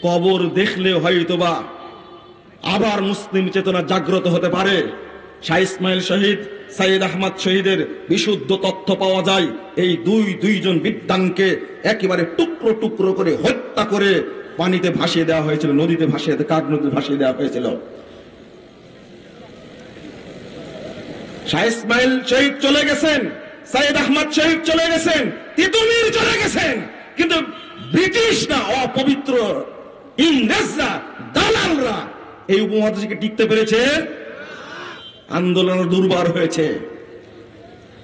কবর দেখলে হয়তোবা আবার মুসলিম চেতনা জাগ্রত হতে পারে। শাহ ইসমাইল শহীদ, সাইয়েদ আহমদ শহীদের বিশুদ্ধ তথ্য পাওয়া যায়। এই দুইজন বিদ্বানকে একেবারে টুকরো টুকরো করে হত্যা করে পানিতে ভাসিয়ে দেওয়া হয়েছিল, নদীতে ভাসিয়ে, কার নদীতে ভাসিয়ে দেওয়া হয়েছিল। শাহ ইসমাইল শহীদ চলে গেছেন, সাইয়েদ আহমদ শহীদ চলে গেছেন, তিতুমির চলে গেছেন, কিন্তু ব্রিটিশরা, অপবিত্র ইংরেজরা, দালালরা এই উপমহাদেশকে টিকতে পেরেছে। আন্দোলন দুর্বার হয়েছে।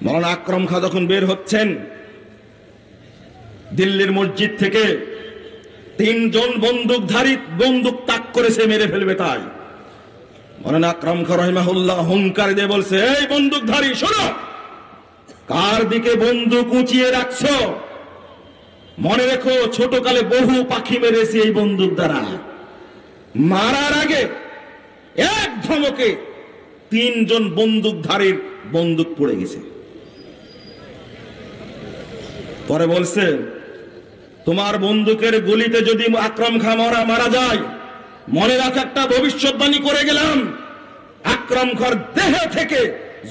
মৌলানা আকরম খাঁ যখন বের হচ্ছেন দিল্লির মসজিদ থেকে, 3 জন বন্দুকধারী বন্দুক তাক করেছে, মেরে ফেলবে তাই। মৌলানা আকরম খাঁ রাহিমাহুল্লাহ হুঙ্কার দিয়ে বলছে, এই বন্দুকধারী শোনো, কার দিকে বন্দুক উঁচিয়ে রাখছো? মনে রেখো ছোটকালে বহু পাখি মেরেছি এই বন্দুক দ্বারা। মারার আগে এক ধমকে 3 জন বন্দুকধারীর বন্দুক পড়ে গেছে। পরে বলছে, তোমার বন্দুকের গুলিতে যদি আকরম খাঁ মারা যায়, মনে রাখ একটা ভবিষ্যৎবাণী করে গেলাম, আকরম খাঁর দেহ থেকে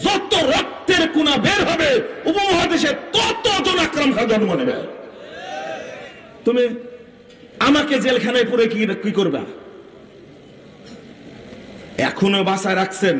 যত রক্তের কুনা বের হবে উপমহাদেশে ততজন আকরম খাঁ জন্ম নেবে। তুমি আমাকে জেলখানায় পুরে কি করবা? এখনো বাসায় রাখছেন।